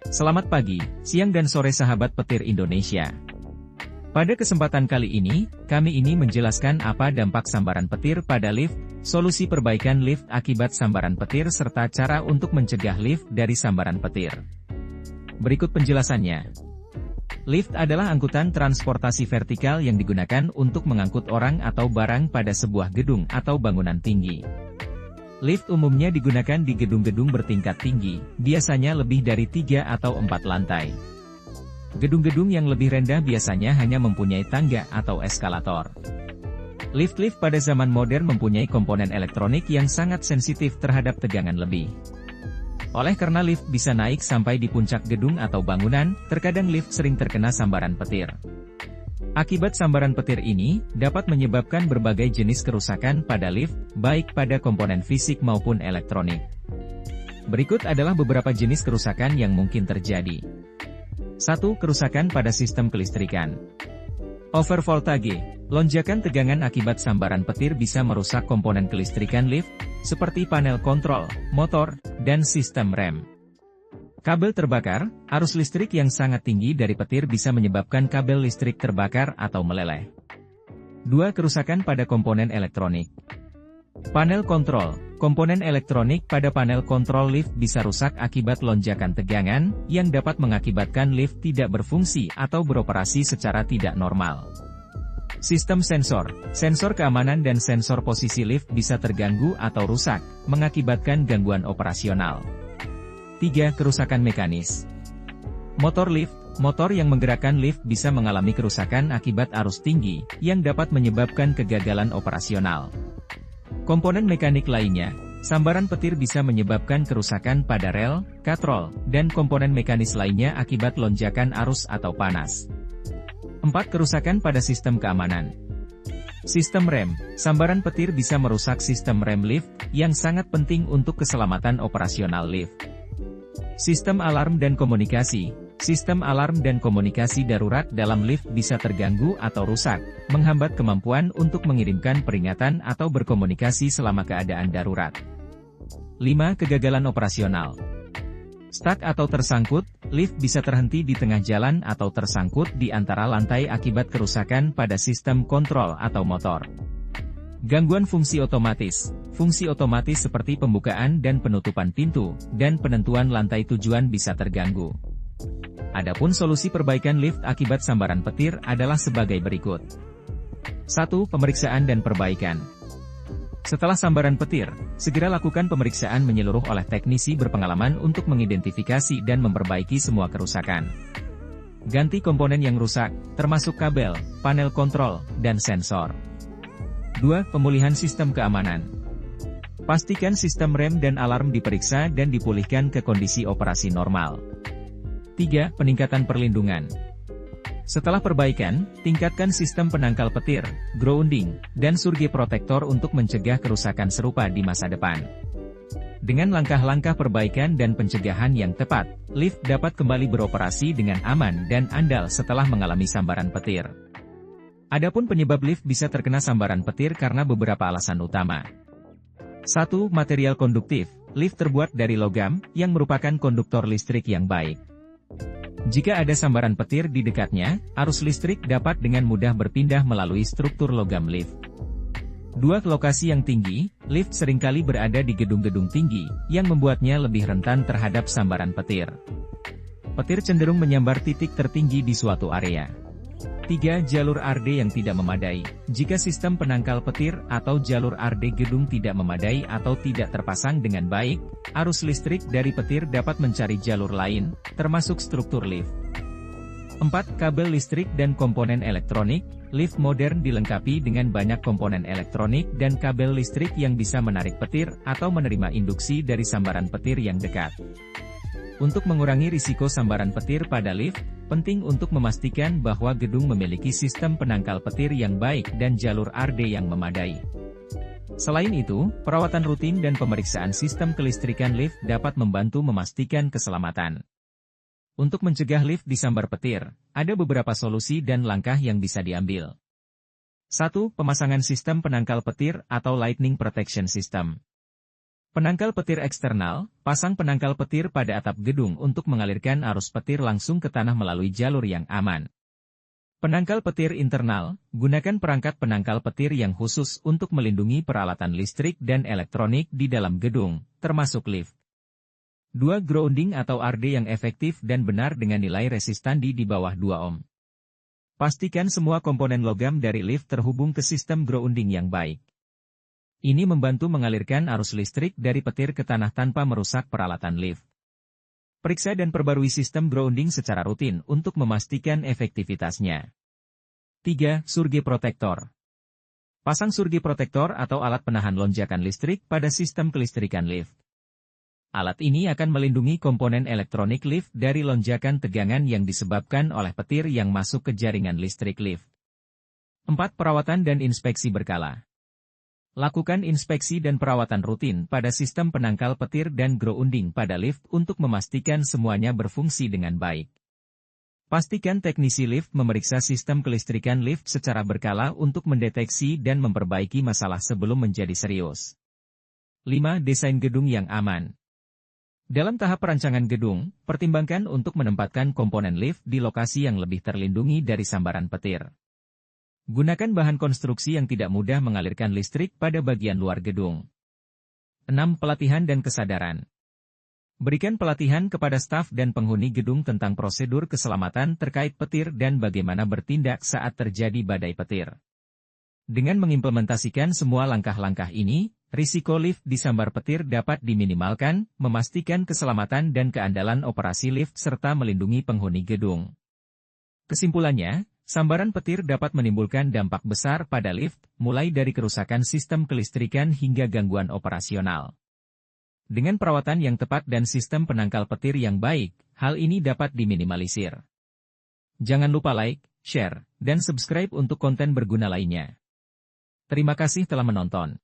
Selamat pagi, siang dan sore sahabat petir Indonesia. Pada kesempatan kali ini, kami ingin menjelaskan apa dampak sambaran petir pada lift, solusi perbaikan lift akibat sambaran petir serta cara untuk mencegah lift dari sambaran petir. Berikut penjelasannya. Lift adalah angkutan transportasi vertikal yang digunakan untuk mengangkut orang atau barang pada sebuah gedung atau bangunan tinggi. Lift umumnya digunakan di gedung-gedung bertingkat tinggi, biasanya lebih dari 3 atau 4 lantai. Gedung-gedung yang lebih rendah biasanya hanya mempunyai tangga atau eskalator. Lift-lift pada zaman modern mempunyai komponen elektronik yang sangat sensitif terhadap tegangan lebih. Oleh karena lift bisa naik sampai di puncak gedung atau bangunan, terkadang lift sering terkena sambaran petir. Akibat sambaran petir ini, dapat menyebabkan berbagai jenis kerusakan pada lift, baik pada komponen fisik maupun elektronik. Berikut adalah beberapa jenis kerusakan yang mungkin terjadi. 1. Kerusakan pada sistem kelistrikan. Overvoltage, lonjakan tegangan akibat sambaran petir bisa merusak komponen kelistrikan lift, seperti panel kontrol, motor, dan sistem rem. Kabel terbakar, arus listrik yang sangat tinggi dari petir bisa menyebabkan kabel listrik terbakar atau meleleh. 2. Kerusakan pada komponen elektronik. Panel kontrol, komponen elektronik pada panel kontrol lift bisa rusak akibat lonjakan tegangan, yang dapat mengakibatkan lift tidak berfungsi atau beroperasi secara tidak normal. Sistem sensor, sensor keamanan dan sensor posisi lift bisa terganggu atau rusak, mengakibatkan gangguan operasional. 3. Kerusakan mekanis. Motor lift, motor yang menggerakkan lift bisa mengalami kerusakan akibat arus tinggi, yang dapat menyebabkan kegagalan operasional. Komponen mekanik lainnya, sambaran petir bisa menyebabkan kerusakan pada rel, katrol, dan komponen mekanis lainnya akibat lonjakan arus atau panas. 4. Kerusakan pada sistem keamanan. Sistem rem, sambaran petir bisa merusak sistem rem lift, yang sangat penting untuk keselamatan operasional lift. Sistem alarm dan komunikasi. Sistem alarm dan komunikasi darurat dalam lift bisa terganggu atau rusak, menghambat kemampuan untuk mengirimkan peringatan atau berkomunikasi selama keadaan darurat. 5. Kegagalan operasional. Stuck atau tersangkut, lift bisa terhenti di tengah jalan atau tersangkut di antara lantai akibat kerusakan pada sistem kontrol atau motor. Gangguan fungsi otomatis. Fungsi otomatis seperti pembukaan dan penutupan pintu, dan penentuan lantai tujuan bisa terganggu. Adapun solusi perbaikan lift akibat sambaran petir adalah sebagai berikut. 1. Pemeriksaan dan perbaikan. Setelah sambaran petir, segera lakukan pemeriksaan menyeluruh oleh teknisi berpengalaman untuk mengidentifikasi dan memperbaiki semua kerusakan. Ganti komponen yang rusak, termasuk kabel, panel kontrol, dan sensor. 2. Pemulihan sistem keamanan. Pastikan sistem rem dan alarm diperiksa dan dipulihkan ke kondisi operasi normal. 3. Peningkatan perlindungan. Setelah perbaikan, tingkatkan sistem penangkal petir, grounding, dan surge protektor untuk mencegah kerusakan serupa di masa depan. Dengan langkah-langkah perbaikan dan pencegahan yang tepat, lift dapat kembali beroperasi dengan aman dan andal setelah mengalami sambaran petir. Adapun penyebab lift bisa terkena sambaran petir karena beberapa alasan utama. 1. Material konduktif. Lift terbuat dari logam, yang merupakan konduktor listrik yang baik. Jika ada sambaran petir di dekatnya, arus listrik dapat dengan mudah berpindah melalui struktur logam lift. 2. Lokasi yang tinggi. Lift seringkali berada di gedung-gedung tinggi, yang membuatnya lebih rentan terhadap sambaran petir. Petir cenderung menyambar titik tertinggi di suatu area. 3. Jalur RD yang tidak memadai. Jika sistem penangkal petir atau jalur RD gedung tidak memadai atau tidak terpasang dengan baik, arus listrik dari petir dapat mencari jalur lain, termasuk struktur lift. 4. Kabel listrik dan komponen elektronik. Lift modern dilengkapi dengan banyak komponen elektronik dan kabel listrik yang bisa menarik petir atau menerima induksi dari sambaran petir yang dekat. Untuk mengurangi risiko sambaran petir pada lift, penting untuk memastikan bahwa gedung memiliki sistem penangkal petir yang baik dan jalur RD yang memadai. Selain itu, perawatan rutin dan pemeriksaan sistem kelistrikan lift dapat membantu memastikan keselamatan. Untuk mencegah lift disambar petir, ada beberapa solusi dan langkah yang bisa diambil. 1. Pemasangan sistem penangkal petir atau lightning protection system. Penangkal petir eksternal, pasang penangkal petir pada atap gedung untuk mengalirkan arus petir langsung ke tanah melalui jalur yang aman. Penangkal petir internal, gunakan perangkat penangkal petir yang khusus untuk melindungi peralatan listrik dan elektronik di dalam gedung, termasuk lift. 2. Grounding atau RD yang efektif dan benar dengan nilai resistandi di bawah 2 ohm. Pastikan semua komponen logam dari lift terhubung ke sistem grounding yang baik. Ini membantu mengalirkan arus listrik dari petir ke tanah tanpa merusak peralatan lift. Periksa dan perbarui sistem grounding secara rutin untuk memastikan efektivitasnya. 3. Surge protektor. Pasang surge protektor atau alat penahan lonjakan listrik pada sistem kelistrikan lift. Alat ini akan melindungi komponen elektronik lift dari lonjakan tegangan yang disebabkan oleh petir yang masuk ke jaringan listrik lift. 4. Perawatan dan inspeksi berkala. Lakukan inspeksi dan perawatan rutin pada sistem penangkal petir dan grounding pada lift untuk memastikan semuanya berfungsi dengan baik. Pastikan teknisi lift memeriksa sistem kelistrikan lift secara berkala untuk mendeteksi dan memperbaiki masalah sebelum menjadi serius. 5. Desain gedung yang aman. Dalam tahap perancangan gedung, pertimbangkan untuk menempatkan komponen lift di lokasi yang lebih terlindungi dari sambaran petir. Gunakan bahan konstruksi yang tidak mudah mengalirkan listrik pada bagian luar gedung. 6. Pelatihan dan kesadaran. Berikan pelatihan kepada staf dan penghuni gedung tentang prosedur keselamatan terkait petir dan bagaimana bertindak saat terjadi badai petir. Dengan mengimplementasikan semua langkah-langkah ini, risiko lift disambar petir dapat diminimalkan, memastikan keselamatan dan keandalan operasi lift serta melindungi penghuni gedung. Kesimpulannya, sambaran petir dapat menimbulkan dampak besar pada lift, mulai dari kerusakan sistem kelistrikan hingga gangguan operasional. Dengan perawatan yang tepat dan sistem penangkal petir yang baik, hal ini dapat diminimalisir. Jangan lupa like, share, dan subscribe untuk konten berguna lainnya. Terima kasih telah menonton.